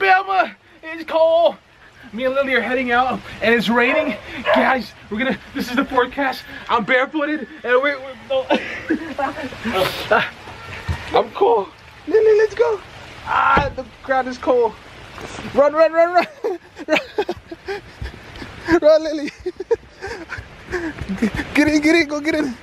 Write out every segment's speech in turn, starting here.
Alabama. It's cold. Me and Lily are heading out, and it's raining. Guys, this is the forecast. I'm barefooted, and we're I'm cold. Lily, let's go. The ground is cold. Run. Run, Lily. Get in, go get in.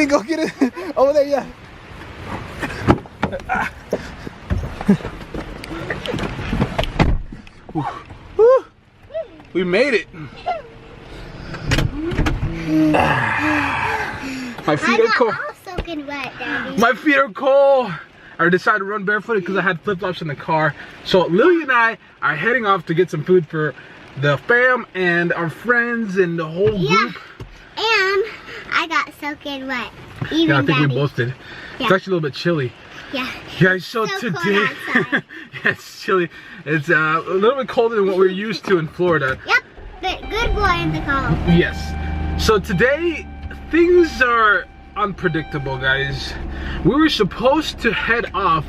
Go get in. Over there, yeah. Woo. We made it. My feet are cold. Soaking wet, Daddy. My feet are cold. I decided to run barefooted because I had flip-flops in the car. So Lily and I are heading off to get some food for the fam and our friends and the whole group. And I got soaking wet. Yeah, I think we both did. Yeah. It's actually a little bit chilly. Yeah. Guys, so today, yeah, it's chilly. It's a little bit colder than what we're used to in Florida. Yep, but good boy in the cold. Yes. So today, things are unpredictable, guys. We were supposed to head off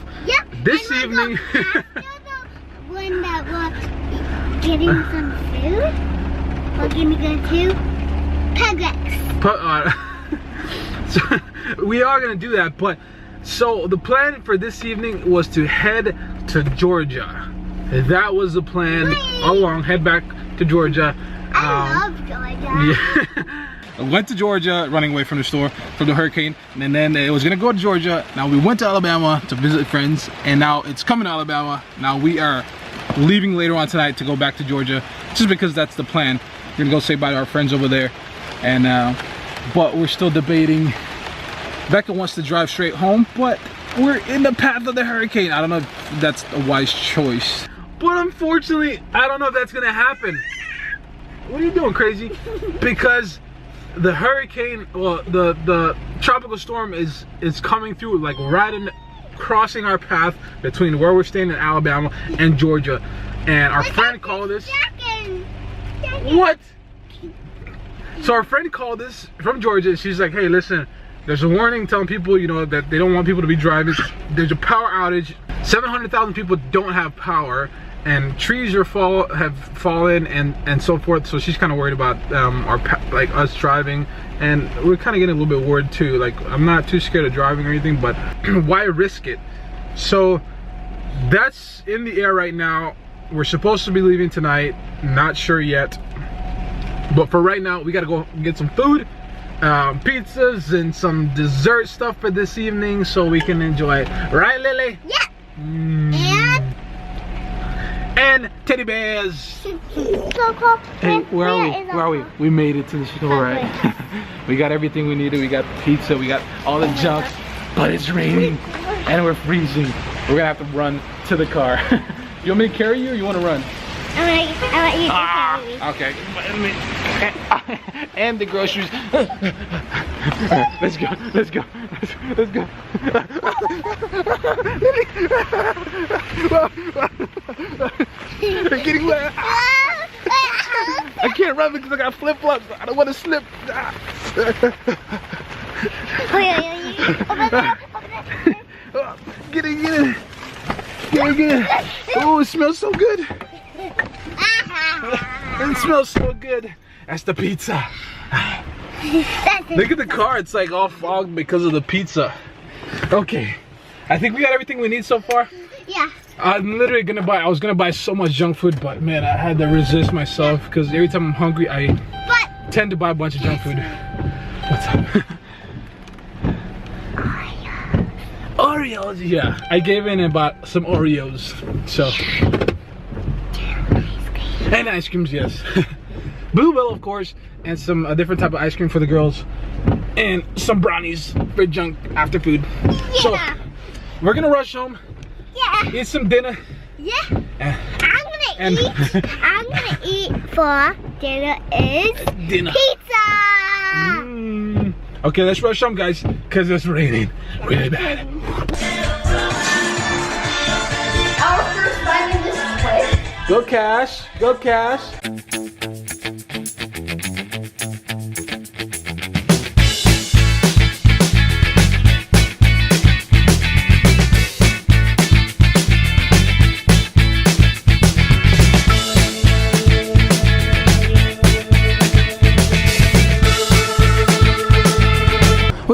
this evening. When that was getting some food, we're gonna go to Publix. So we are gonna do that, but so the plan for this evening was to head to Georgia. That was the plan all along. Head back to Georgia. I love Georgia. Yeah. I went to Georgia, running away from the store, from the hurricane, and then it was gonna go to Georgia. Now we went to Alabama to visit friends, and now it's coming to Alabama. Now we are leaving later on tonight to go back to Georgia, just because that's the plan. We're gonna go say bye to our friends over there, and but we're still debating. Becca wants to drive straight home, but we're in the path of the hurricane. I don't know if that's a wise choice, but unfortunately, I don't know if that's gonna happen. What are you doing, crazy? Because the hurricane, well, the tropical storm is coming through, like right in, crossing our path between where we're staying in Alabama and Georgia. And our friend called us. What? So our friend called us from Georgia, and she's like, hey, listen, there's a warning telling people, you know, that they don't want people to be driving. There's a power outage. 700,000 people don't have power, and trees have fallen and so forth. So she's kind of worried about like us driving, and we're kind of getting a little bit worried too. Like, I'm not too scared of driving or anything, but why risk it? So that's in the air right now. We're supposed to be leaving tonight, not sure yet, but for right now we gotta go get some food, pizzas and some dessert stuff for this evening so we can enjoy it. Right, Lily? Yeah. And teddy bears. Hey, where are we? We made it to the store, right? We got everything we needed. We got pizza, we got all the junk, but it's raining and we're freezing. We're gonna have to run to the car. You want me to carry you, or you want to run? I want you to carry me. Okay. And the groceries. Let's go. I'm getting wet. I can't run because I got flip-flops. I don't want to slip. Get in. Oh, it smells so good. It smells so good. That's the pizza. Look at the car. It's like all fogged because of the pizza. Okay. I think we got everything we need so far. Yeah. I'm literally gonna buy. I was gonna buy so much junk food, but man, I had to resist myself because every time I'm hungry, I tend to buy a bunch of junk food. What's up? Oreos, yeah. I gave in and bought some Oreos. So. And ice creams, yes. Bluebell, of course, and some different type of ice cream for the girls, and some brownies for junk after food. Yeah. So we're gonna rush home. Yeah. Eat some dinner. Yeah. I'm gonna eat for dinner is pizza. Okay, let's rush home, guys, because it's raining really bad. Our first time in this place. Go Cash. Go Cash.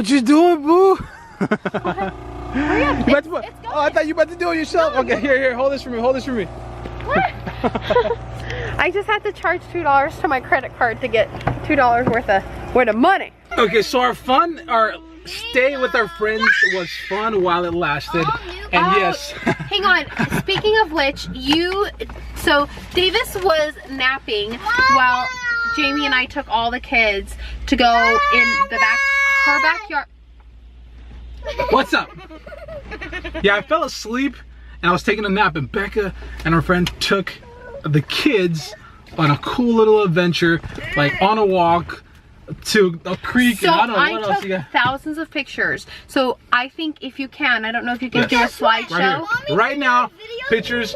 What you doing, boo? Hurry up. You about to put, oh, I thought you about to do it yourself. Okay, here, hold this for me, hold this for me. What? I just had to charge $2 to my credit card to get $2 worth of money. Okay, so our stay with our friends was fun while it lasted. And yes. Hang on. Speaking of which, so Davis was napping while Jamie and I took all the kids to go in her backyard. What's up? Yeah, I fell asleep and I was taking a nap, and Becca and her friend took the kids on a cool little adventure, like on a walk to a creek. So and I don't know what else took you got. thousands of pictures. So I think if you can, I don't know if you can do a slideshow. Right now, pictures.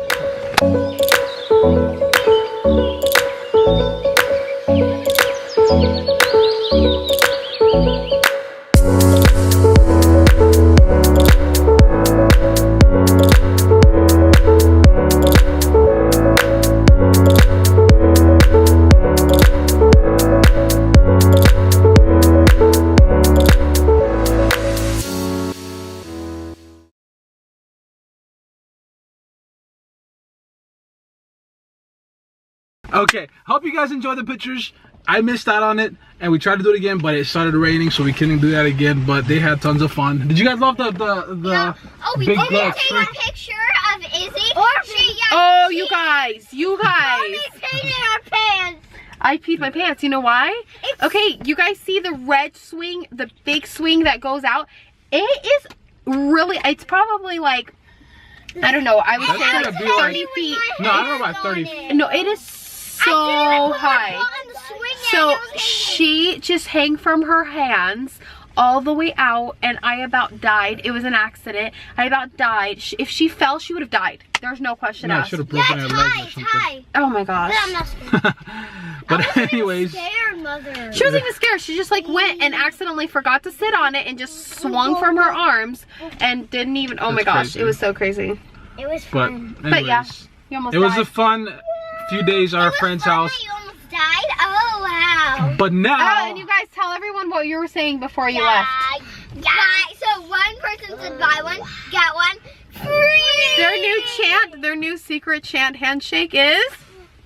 Okay, hope you guys enjoyed the pictures. I missed out on it, and we tried to do it again, but it started raining, so we couldn't do that again. But they had tons of fun. Did you guys love the we big did glass take tree? a picture of Izzy. Oh, you guys. Mommy peed in our pants. I peed my pants. You know why? Okay, you guys see the red swing, the big swing that goes out? It is really, it's probably like, I don't know, I would say That's like gotta be 30 like- feet. No, I don't know about 30. No, it is so high. So she just hung from her hands all the way out, and I about died. It was an accident. I about died. If she fell, she would have died. There's no question No, I asked. should have broken her legs or something. Oh my gosh. I'm not scared. But anyways, Scared, Mother. She wasn't even scared. She just like went and accidentally forgot to sit on it and just swung from her arms and didn't even, oh my That's gosh, crazy. it was so crazy. It was but fun. anyways, But yeah, you almost it was died. a fun few days at our friend's house. You almost died? Oh, wow. But now, And you guys tell everyone what you were saying before you left. Yeah. So one person said buy one, get one free. Their new secret chant handshake is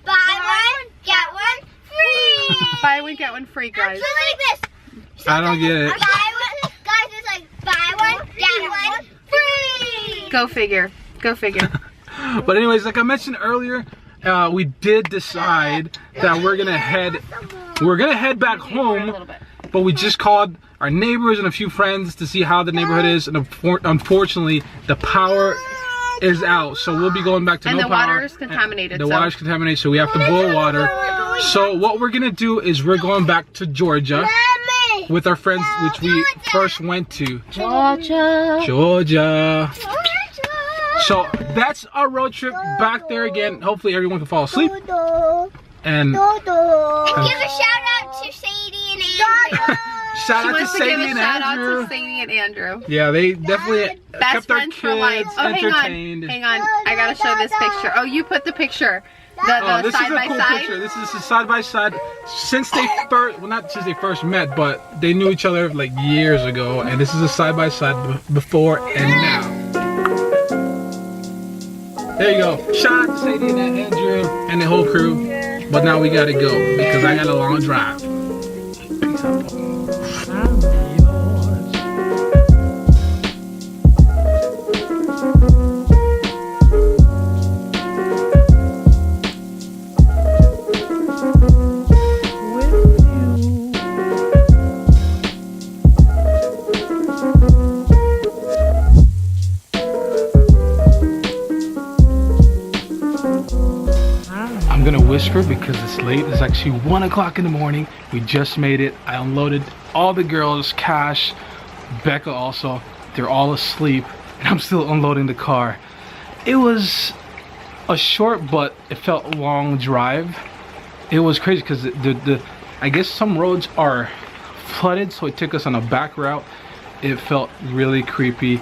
Buy one, get one free. buy one, get one free, guys. So like this. I don't get it. Buy one, guys, it's like buy one, get one free. Go figure. Go figure. But anyways, like I mentioned earlier, we did decide that we're gonna head back A home. little bit. But we just called our neighbors and a few friends to see how the neighborhood is, and unfortunately, the power is out. So we'll be going back to And no the power. water is contaminated. The so. water's contaminated, so we have to boil water. So what we're gonna do is we're going back to Georgia with our friends, which we first went to. Georgia. So that's our road trip back there again. Hopefully everyone can fall asleep. And Give a shout out to Sadie and Andrew. shout She out to wants to give Sadie a and shout out Andrew. to Sadie and Andrew. Yeah, they definitely Best kept their friends for life. kids Oh, entertained. hang on. I gotta show this picture. Oh, you put the picture. Oh, The this side is a by cool side. picture. This is a side by side. Since they first, well, not since they first met, but they knew each other like years ago, and this is a side by side before and now. There you go. Shout out to Sadie and Andrew and the whole crew. But now we gotta go because I got a long drive. Peace out. I'm gonna whisper because it's late. It's actually 1 o'clock in the morning. We just made it. I unloaded all the girls, Cash, Becca also. They're all asleep and I'm still unloading the car. It was a short but it felt long drive. It was crazy because I guess some roads are flooded, so it took us on a back route. It felt really creepy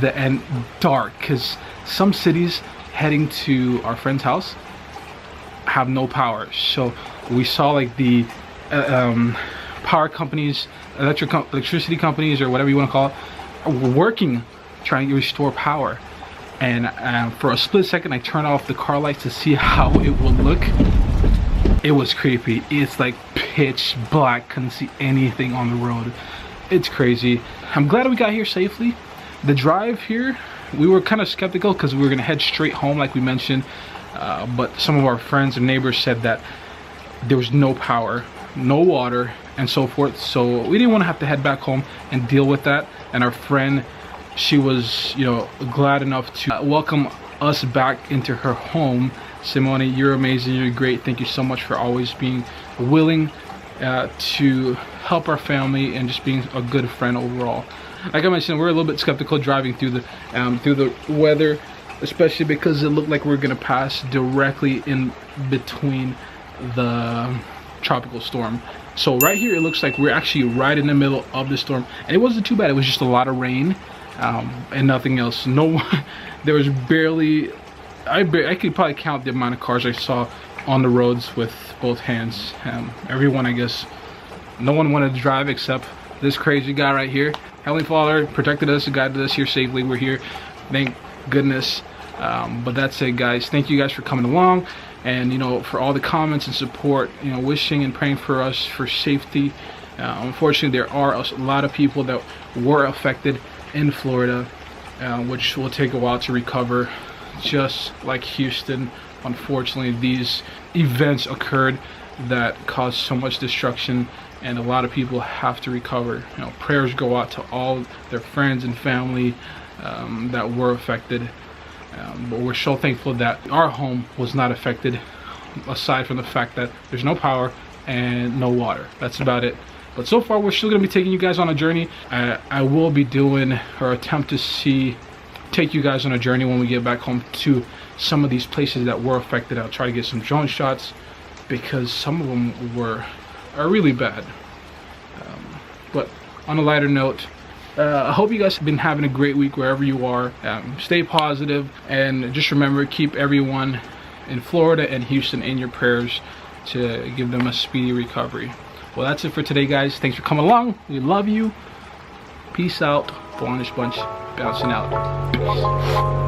and dark because some cities heading to our friend's house have no power. So we saw like the power companies, electricity companies, or whatever you want to call it, are working trying to restore power. And for a split second, I turned off the car lights to see how it would look. It was creepy. It's like pitch black, couldn't see anything on the road. It's crazy. I'm glad we got here safely. The drive here, we were kind of skeptical because we were gonna head straight home like we mentioned, but some of our friends and neighbors said that there was no power, no water, and so forth, so we didn't want to have to head back home and deal with that. And our friend, she was, you know, glad enough to welcome us back into her home. Simone, you're amazing, you're great. Thank you so much for always being willing to help our family and just being a good friend overall. Like I mentioned, we're a little bit skeptical driving through the weather, especially because it looked like we were gonna pass directly in between the tropical storm. So right here, it looks like we're actually right in the middle of the storm, and it wasn't too bad. It was just a lot of rain and nothing else. No, there was barely. I could probably count the amount of cars I saw on the roads with both hands. Everyone, I guess, no one wanted to drive except this crazy guy right here. Heavenly Father protected us and guided us here safely. We're here, thank goodness. But that's it, guys. Thank you guys for coming along, and you know, for all the comments and support, you know, wishing and praying for us for safety. Unfortunately, there are a lot of people that were affected in Florida, which will take a while to recover. Just like Houston, unfortunately, these events occurred that caused so much destruction, and a lot of people have to recover. You know, prayers go out to all their friends and family that were affected. But we're so thankful that our home was not affected, aside from the fact that there's no power and no water. That's about it. But so far, we're still going to be taking you guys on a journey. I will be doing, or attempt to take you guys on a journey when we get back home to some of these places that were affected. I'll try to get some drone shots because some of them are really bad. But on a lighter note, I hope you guys have been having a great week wherever you are. Stay positive, and just remember, keep everyone in Florida and Houston in your prayers to give them a speedy recovery. Well, that's it for today, guys. Thanks for coming along. We love you. Peace out. BOLANOS Bunch bouncing out. Peace.